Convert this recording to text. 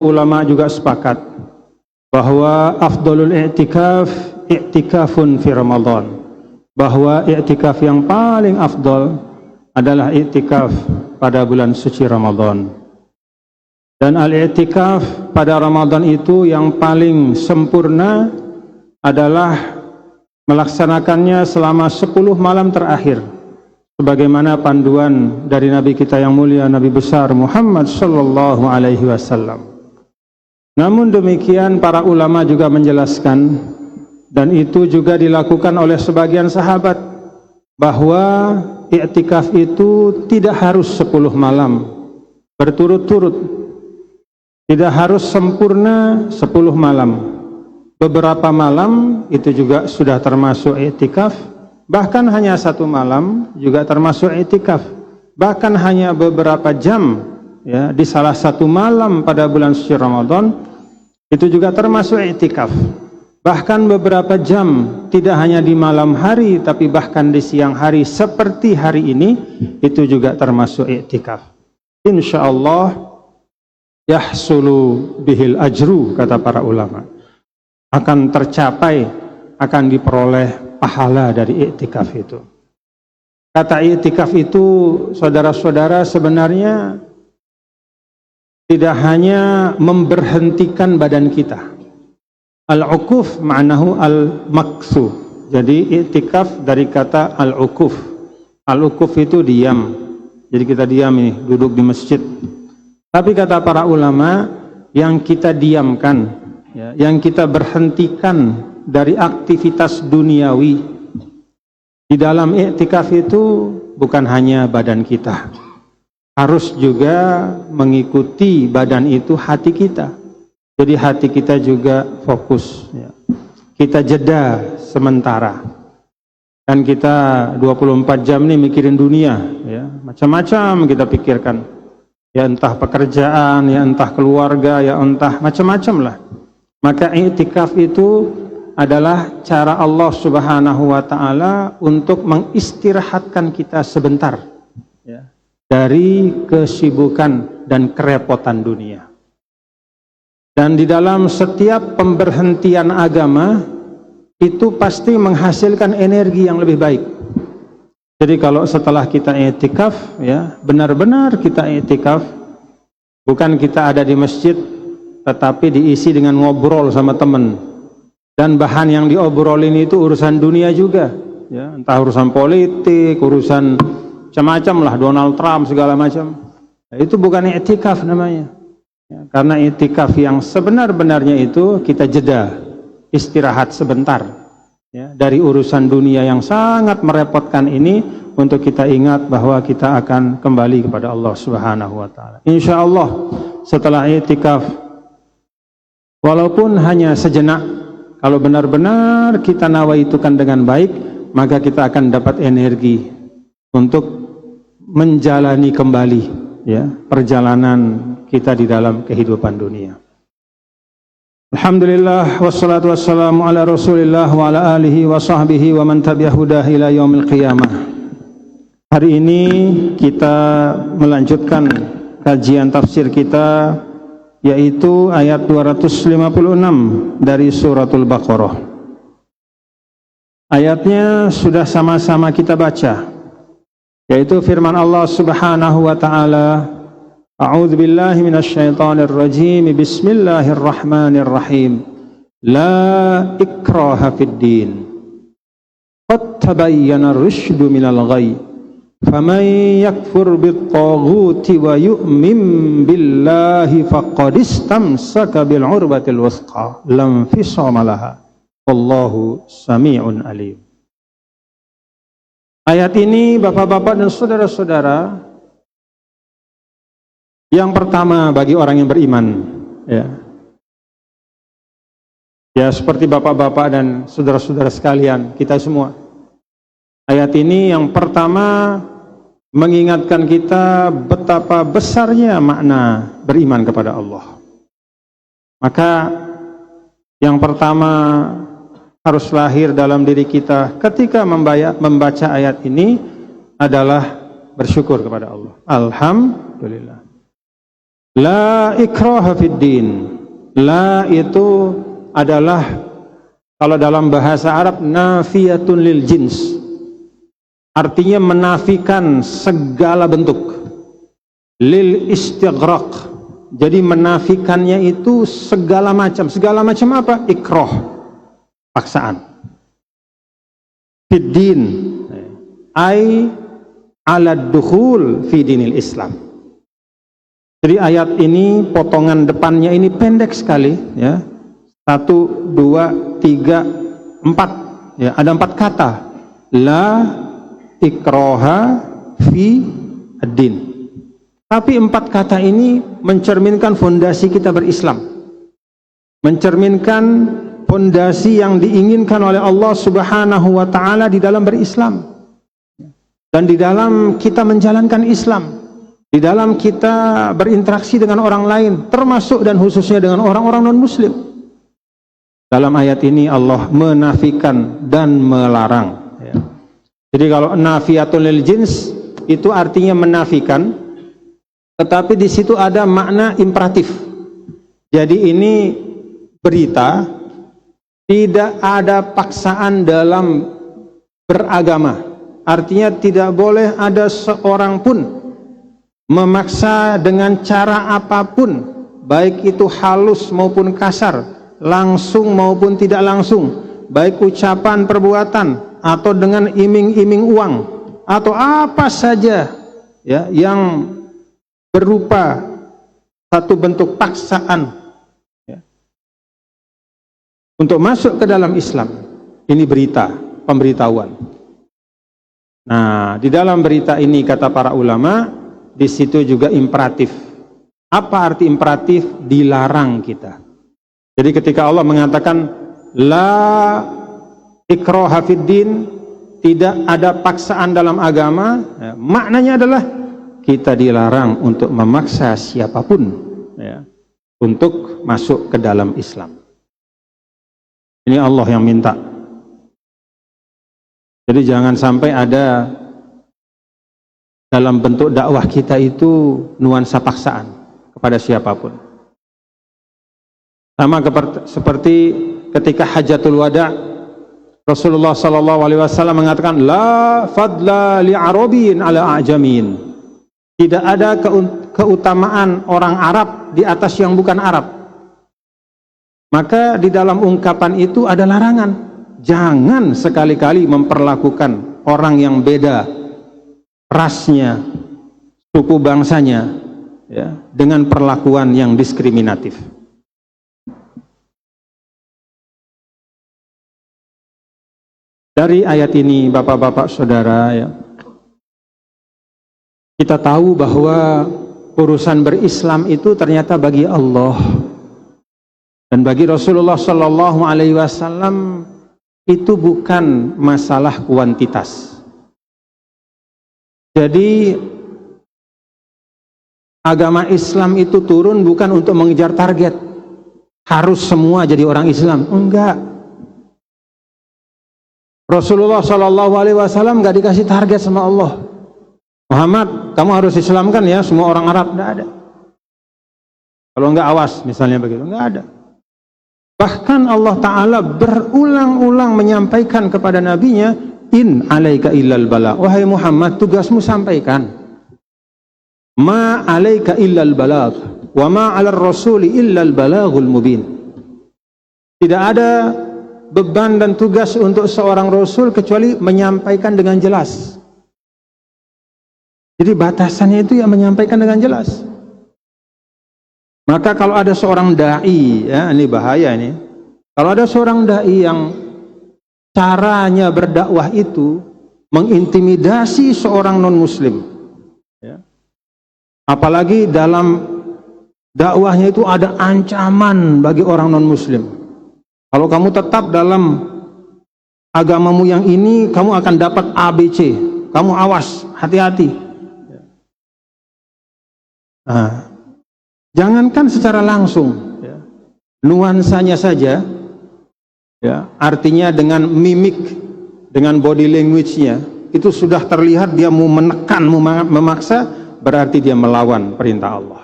ulama juga sepakat bahwa afdalul i'tikaf i'tikafun fi Ramadan, bahwa i'tikaf yang paling afdal adalah i'tikaf pada bulan suci Ramadan. Dan al-i'tikaf pada Ramadan itu yang paling sempurna adalah melaksanakannya selama 10 malam terakhir, sebagaimana panduan dari Nabi kita yang mulia, Nabi besar Muhammad sallallahu alaihi wasallam. Namun demikian para ulama juga menjelaskan, dan itu juga dilakukan oleh sebagian sahabat, bahwa i'tikaf itu tidak harus 10 malam berturut-turut, tidak harus sempurna 10 malam. Beberapa malam itu juga sudah termasuk i'tikaf, bahkan hanya 1 malam juga termasuk i'tikaf, bahkan hanya beberapa jam ya di salah satu malam pada bulan suci Ramadan itu juga termasuk i'tikaf. Bahkan beberapa jam, tidak hanya di malam hari tapi bahkan di siang hari seperti hari ini, itu juga termasuk i'tikaf. Insyaallah yahsulu bihil ajru, kata para ulama, akan tercapai, akan diperoleh pahala dari i'tikaf itu. Kata i'tikaf itu, saudara-saudara, sebenarnya tidak hanya memberhentikan badan kita. Al-ukuf ma'nahu al-maksu. Jadi i'tikaf dari kata al-ukuf. Al-ukuf itu diam. Jadi kita diam ini, duduk di masjid. Tapi kata para ulama, yang kita diamkan, ya, yang kita berhentikan dari aktivitas duniawi di dalam i'tikaf itu bukan hanya badan kita. Harus juga mengikuti badan itu hati kita. Jadi hati kita juga fokus ya. Kita jeda sementara. Dan kita 24 jam nih mikirin dunia ya. Macam-macam kita pikirkan. Ya entah pekerjaan, ya entah keluarga, ya entah macam-macam lah. Maka i'tikaf itu adalah cara Allah Subhanahu wa taala untuk mengistirahatkan kita sebentar ya, dari kesibukan dan kerepotan dunia. Dan di dalam setiap pemberhentian agama itu pasti menghasilkan energi yang lebih baik. Jadi kalau setelah kita i'tikaf ya, benar-benar kita i'tikaf, bukan kita ada di masjid tetapi diisi dengan ngobrol sama teman, dan bahan yang diobrolin itu urusan dunia juga ya, entah urusan politik, urusan macam-macam lah, Donald Trump segala macam. Nah, itu bukan i'tikaf namanya ya, karena i'tikaf yang sebenar-benarnya itu kita jeda, istirahat sebentar ya, dari urusan dunia yang sangat merepotkan ini, untuk kita ingat bahwa kita akan kembali kepada Allah Subhanahu wa taala. Insyaallah setelah i'tikaf, walaupun hanya sejenak, kalau benar-benar kita nawaitukan dengan baik, maka kita akan dapat energi untuk menjalani kembali ya perjalanan kita di dalam kehidupan dunia. Alhamdulillah wassalatu wassalamu ala Rasulillah wa ala alihi wa sahbihi wa man tabi'ah hudah ila yaumil qiyamah. Hari ini kita melanjutkan kajian tafsir kita, yaitu ayat 256 dari suratul Baqarah. Ayatnya sudah sama-sama kita baca, yaitu firman Allah Subhanahu wa taala, A'udzu billahi minasyaitonir rajim, bismillahirrahmanirrahim. La ikraha fid din. Qad tabayyana ar-rusydu minal ghayy. Faman yakfur bit-taghuti wa yu'min billahi faqad istamsaka bil 'urwatil wuthqa lam fisama laha. Wallahu sami'un alim. Ayat ini Bapak-bapak dan saudara-saudara, yang pertama bagi orang yang beriman ya. Ya seperti Bapak-bapak dan saudara-saudara sekalian, kita semua. Ayat ini yang pertama mengingatkan kita betapa besarnya makna beriman kepada Allah. Maka yang pertama harus lahir dalam diri kita ketika membaca ayat ini adalah bersyukur kepada Allah. Alhamdulillah. La ikraha fid din. La itu adalah kalau dalam bahasa Arab nafiyatun lil jins. Artinya menafikan segala bentuk. Lil istighraq. Jadi menafikannya itu segala macam. Segala macam apa? Ikrah. Paksaan. Fid din. Ai ala dukhul fi dinil Islam. Jadi ayat ini potongan depannya ini pendek sekali, ya. 1, 2, 3, 4, ya. Ada 4 kata. La ikraha fi ad-din. Tapi 4 kata ini mencerminkan fondasi kita berislam. Mencerminkan fondasi yang diinginkan oleh Allah Subhanahu wa taala di dalam berislam. Dan di dalam kita menjalankan Islam. Di dalam kita berinteraksi dengan orang lain, termasuk dan khususnya dengan orang-orang non-muslim. Dalam ayat ini Allah menafikan dan melarang. Jadi kalau nafiyatul lil jins itu artinya menafikan, tetapi di situ ada makna imperatif. Jadi ini berita, tidak ada paksaan dalam beragama. Artinya tidak boleh ada seorang pun memaksa dengan cara apapun, baik itu halus maupun kasar, langsung maupun tidak langsung, baik ucapan, perbuatan, atau dengan iming-iming uang, atau apa saja, ya, yang berupa satu bentuk paksaan, ya, untuk masuk ke dalam Islam. Ini berita, pemberitahuan. Nah, di dalam berita ini kata para ulama, di situ juga imperatif. Apa arti imperatif? Dilarang kita. Jadi ketika Allah mengatakan la ikraha fid din, tidak ada paksaan dalam agama, ya, maknanya adalah kita dilarang untuk memaksa siapapun, ya, untuk masuk ke dalam Islam. Ini Allah yang minta. Jadi jangan sampai ada dalam bentuk dakwah kita itu nuansa paksaan kepada siapapun. Sama seperti ketika Hajatul Wada, Rasulullah SAW mengatakan la fadla li arabin ala ajamin. Tidak ada keutamaan orang Arab di atas yang bukan Arab. Maka di dalam ungkapan itu ada larangan. Jangan sekali-kali memperlakukan orang yang beda rasnya, suku bangsanya, ya, dengan perlakuan yang diskriminatif. Dari ayat ini, bapak-bapak saudara, ya, kita tahu bahwa urusan berislam itu ternyata bagi Allah dan bagi Rasulullah Sallallahu Alaihi Wasallam itu bukan masalah kuantitas. Jadi agama Islam itu turun bukan untuk mengejar target, harus semua jadi orang Islam. Enggak. Rasulullah Shallallahu Alaihi Wasallam nggak dikasih target sama Allah. Muhammad, kamu harus Islamkan ya semua orang Arab. Nggak ada. Kalau nggak awas, misalnya begitu, nggak ada. Bahkan Allah Ta'ala berulang-ulang menyampaikan kepada nabinya, in alaika illal bala. Wahai Muhammad, tugasmu sampaikan. Ma alaika illal balagh wa ma 'alar rasuli illal balaghul mubin. Tidak ada beban dan tugas untuk seorang rasul kecuali menyampaikan dengan jelas. Jadi batasannya itu yang menyampaikan dengan jelas. Maka kalau ada seorang dai, ya, ini bahaya ini. Kalau ada seorang dai yang caranya berdakwah itu mengintimidasi seorang non-muslim, ya, apalagi dalam dakwahnya itu ada ancaman bagi orang non-muslim. Kalau kamu tetap dalam agamamu yang ini, kamu akan dapat ABC. Kamu awas, hati-hati. Nah, jangankan secara langsung, ya, nuansanya saja, ya, artinya dengan mimik, dengan body language-nya, itu sudah terlihat dia mau menekan, mau memaksa, berarti dia melawan perintah Allah.